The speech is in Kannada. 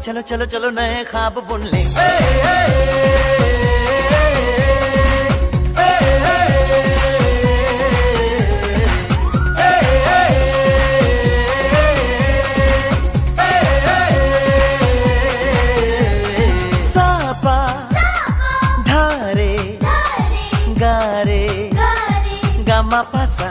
चलो चलो चलो नए ख्वाब बुन ले। सापा धारे गारे गामा पासा